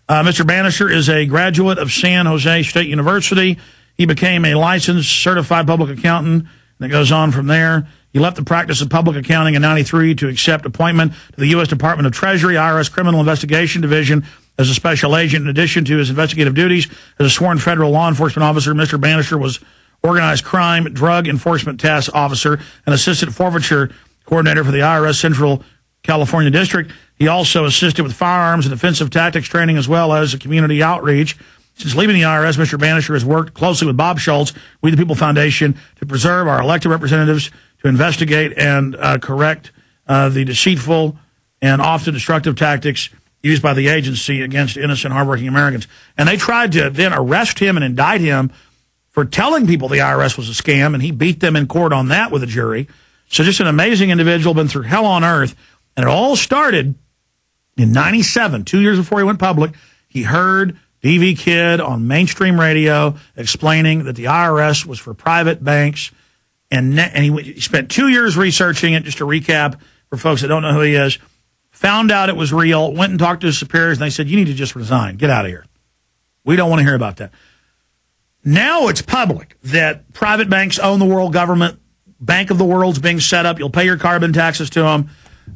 Mr. Bannister is a graduate of San Jose State University. He became a licensed certified public accountant, and it goes on from there. He left the practice of public accounting in '93 to accept appointment to the U.S. Department of Treasury, IRS Criminal Investigation Division as a special agent. In addition to his investigative duties as a sworn federal law enforcement officer, Mr. Bannister was organized crime drug enforcement task officer and assistant forfeiture coordinator for the IRS Central California District. He also assisted with firearms and defensive tactics training as well as community outreach. Since leaving the IRS, Mr. Bannister has worked closely with Bob Schultz, We the People Foundation, to preserve our elected representatives, to investigate and correct the deceitful and often destructive tactics used by the agency against innocent, hardworking Americans. And they tried to then arrest him and indict him for telling people the IRS was a scam, and he beat them in court on that with a jury. So just an amazing individual, been through hell on earth. And it all started in '97, 2 years before he went public. He heard DV Kid on mainstream radio explaining that the IRS was for private banks. And he spent 2 years researching it, just to recap for folks that don't know who he is. Found out it was real, went and talked to his superiors, and they said, you need to just resign. Get out of here. We don't want to hear about that. Now it's public that private banks own the world government. Bank of the World's being set up. You'll pay your carbon taxes to them.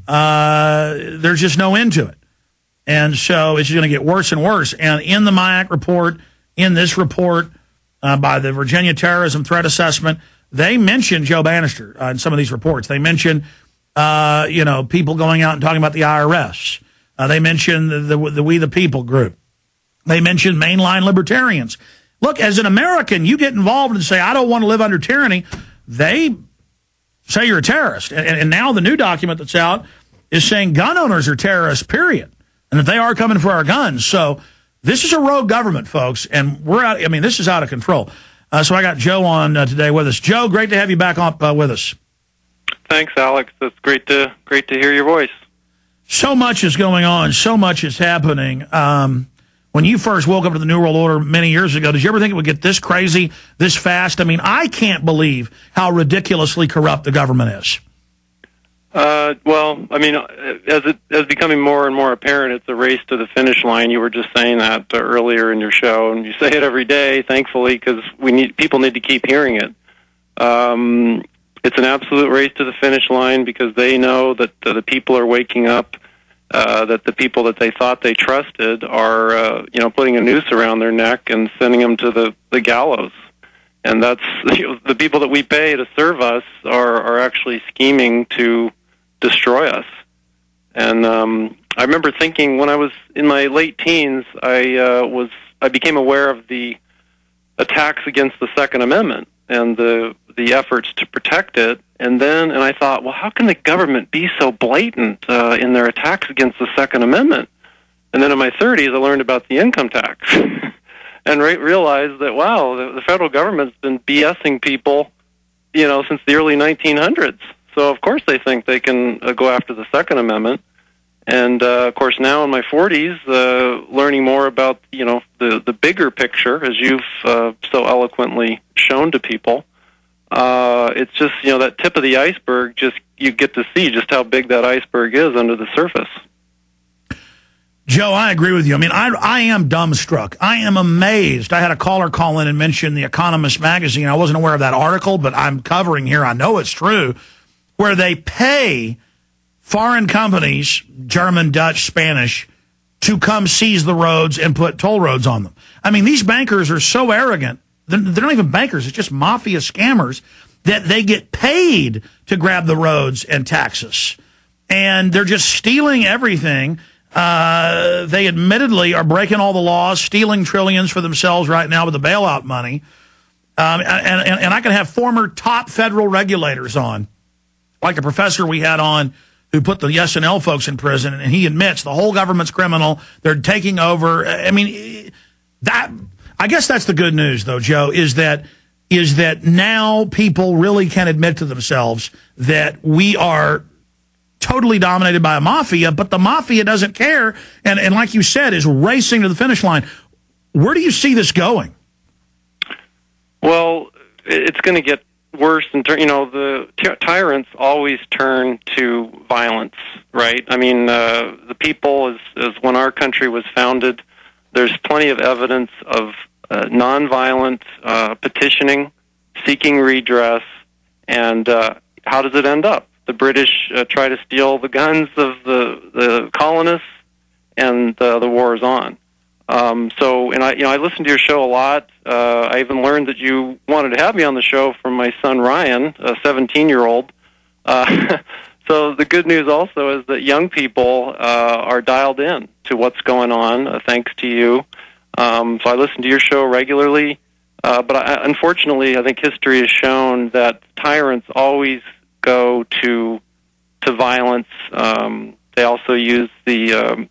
There's just no end to it. And so it's going to get worse and worse. And in the MIAC report, in this report by the Virginia Terrorism Threat Assessment, they mention Joe Bannister in some of these reports. They mention people going out and talking about the IRS. They mention the We the People group. They mention mainline libertarians. Look, as an American, you get involved and say, I don't want to live under tyranny. They say you're a terrorist. And now the new document that's out is saying gun owners are terrorists, period. And that they are coming for our guns. So this is a rogue government, folks. And this is out of control. So I got Joe on today with us. Joe, great to have you back on with us. Thanks, Alex. It's great to hear your voice. So much is going on. So much is happening. When you first woke up to the New World Order many years ago, did you ever think it would get this crazy, this fast? I mean, I can't believe how ridiculously corrupt the government is. Well, I mean, as becoming more and more apparent, it's a race to the finish line. You were just saying that earlier in your show, and you say it every day, thankfully, because people need to keep hearing it. It's an absolute race to the finish line because they know that the people are waking up, that the people that they thought they trusted are, putting a noose around their neck and sending them to the gallows. And that's the people that we pay to serve us are actually scheming to destroy us. And I remember thinking when I was in my late teens, I became aware of the attacks against the Second Amendment and the efforts to protect it. And I thought, well, how can the government be so blatant in their attacks against the Second Amendment? And then in my 30s, I learned about the income tax and realized that, wow, the federal government's been BSing people, since the early 1900s. So, of course, they think they can go after the Second Amendment. And, of course, now in my 40s, learning more about, the bigger picture, as you've so eloquently shown to people, it's just, that tip of the iceberg, you get to see just how big that iceberg is under the surface. Joe, I agree with you. I mean, I am dumbstruck. I am amazed. I had a caller call in and mention The Economist magazine. I wasn't aware of that article, but I'm covering here. I know it's true, where they pay foreign companies, German, Dutch, Spanish, to come seize the roads and put toll roads on them. I mean, these bankers are so arrogant. They're not even bankers. It's just mafia scammers that they get paid to grab the roads and taxes. And they're just stealing everything. They admittedly are breaking all the laws, stealing trillions for themselves right now with the bailout money. And I can have former top federal regulators on, like the professor we had on who put the S&L folks in prison, and he admits the whole government's criminal. They're taking over. I mean, I guess that's the good news, though, Joe, is that now people really can admit to themselves that we are totally dominated by a mafia, but the mafia doesn't care, and like you said, is racing to the finish line. Where do you see this going? Well, it's going to get worse. The tyrants always turn to violence, right? I mean, the people, as when our country was founded, there's plenty of evidence of nonviolent petitioning, seeking redress, and how does it end up? The British try to steal the guns of the colonists, and the war is on. I listen to your show a lot. I even learned that you wanted to have me on the show from my son Ryan, a 17-year-old. So the good news also is that young people are dialed in to what's going on, thanks to you. So I listen to your show regularly. But unfortunately, I think history has shown that tyrants always go to violence. They also use the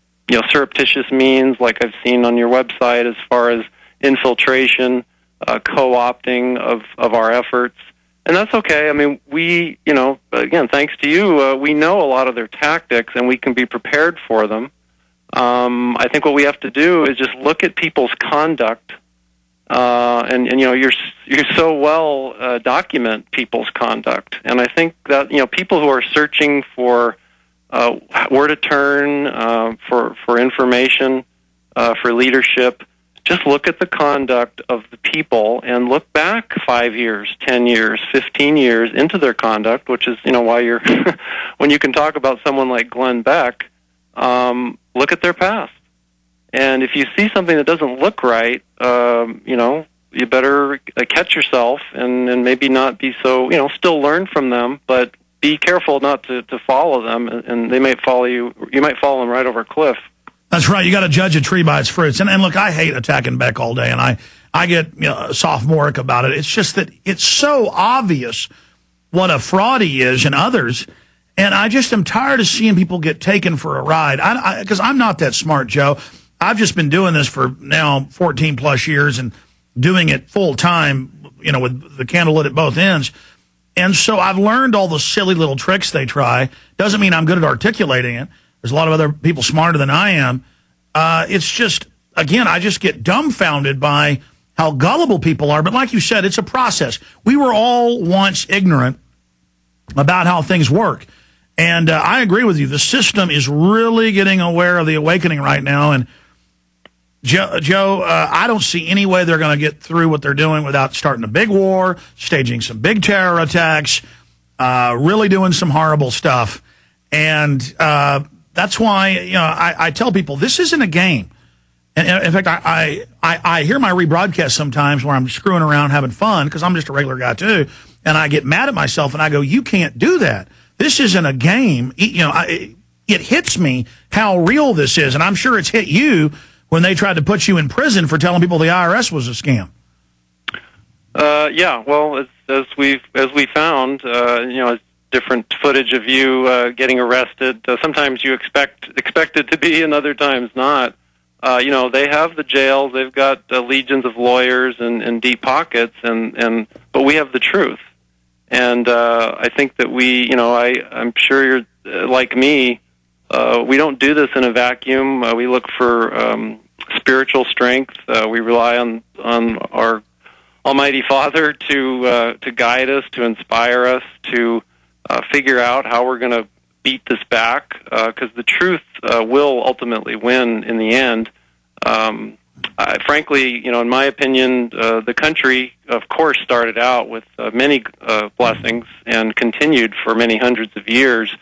surreptitious means, like I've seen on your website, as far as infiltration, co-opting of our efforts. And that's okay. I mean, we, again, thanks to you, we know a lot of their tactics, and we can be prepared for them. I think what we have to do is just look at people's conduct, you're so well document people's conduct. And I think that, people who are searching for where to turn for information, for leadership, just look at the conduct of the people and look back 5 years, 10 years, 15 years into their conduct, which is, why you're, when you can talk about someone like Glenn Beck, look at their past. And if you see something that doesn't look right, you better catch yourself and maybe not be so, still learn from them, but be careful not to follow them, and they might follow you. You might follow them right over a cliff. That's right. You got to judge a tree by its fruits. And look, I hate attacking Beck all day, and I get sophomoric about it. It's just that it's so obvious what a fraud he is and others, and I just am tired of seeing people get taken for a ride. Because I'm not that smart, Joe. I've just been doing this for now 14-plus years and doing it full time, with the candle lit at both ends. And so I've learned all the silly little tricks they try. Doesn't mean I'm good at articulating it. There's a lot of other people smarter than I am. It's just, again, I just get dumbfounded by how gullible people are. But like you said, it's a process. We were all once ignorant about how things work. And I agree with you. The system is really getting aware of the awakening right now. And Joe, I don't see any way they're going to get through what they're doing without starting a big war, staging some big terror attacks, really doing some horrible stuff. And that's why, I tell people this isn't a game. And in fact, I hear my rebroadcast sometimes where I'm screwing around having fun because I'm just a regular guy too. And I get mad at myself and I go, you can't do that. This isn't a game. It hits me how real this is. And I'm sure it's hit you when they tried to put you in prison for telling people the IRS was a scam. Yeah, well, as we found, different footage of you getting arrested. Sometimes you expect it to be, and other times not. They have the jails. They've got legions of lawyers and deep pockets, but we have the truth. And I think that I'm sure you're like me. We don't do this in a vacuum. We look for spiritual strength. We rely on our Almighty Father to guide us, to inspire us, to figure out how we're going to beat this back, because the truth will ultimately win in the end. Frankly, in my opinion, the country, of course, started out with many blessings and continued for many hundreds of years.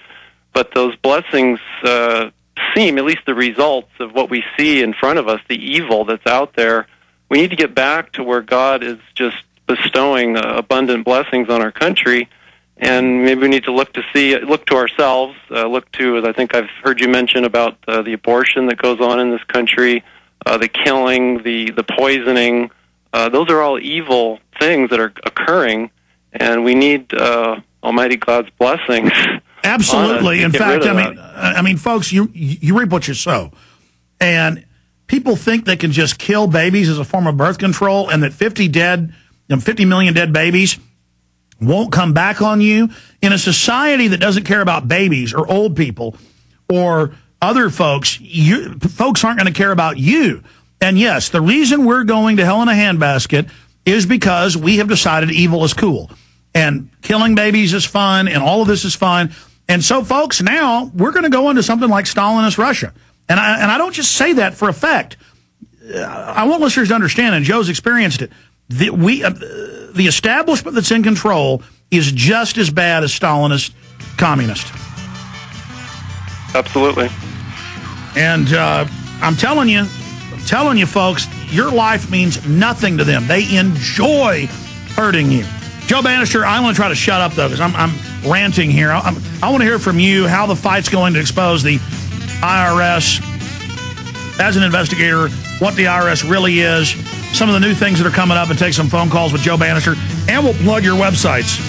But those blessings seem, at least the results of what we see in front of us, the evil that's out there. We need to get back to where God is just bestowing abundant blessings on our country. And maybe we need to look to ourselves, look to, as I think I've heard you mention about the abortion that goes on in this country, the killing, the poisoning. Those are all evil things that are occurring, and we need Almighty God's blessings. Absolutely. In fact, I mean, folks, you reap what you sow, and people think they can just kill babies as a form of birth control, and that 50 million dead babies won't come back on you. In a society that doesn't care about babies or old people or other folks, folks aren't going to care about you. And yes, the reason we're going to hell in a handbasket is because we have decided evil is cool. And killing babies is fun, and all of this is fun. And so, folks, now we're going to go into something like Stalinist Russia. And I don't just say that for effect. I want listeners to understand, and Joe's experienced it, the establishment that's in control is just as bad as Stalinist communist. Absolutely. And I'm telling you, folks, your life means nothing to them. They enjoy hurting you. Joe Bannister, I want to try to shut up, though, because I'm ranting here. I want to hear from you how the fight's going to expose the IRS as an investigator, what the IRS really is, some of the new things that are coming up, and take some phone calls with Joe Bannister. And we'll plug your websites.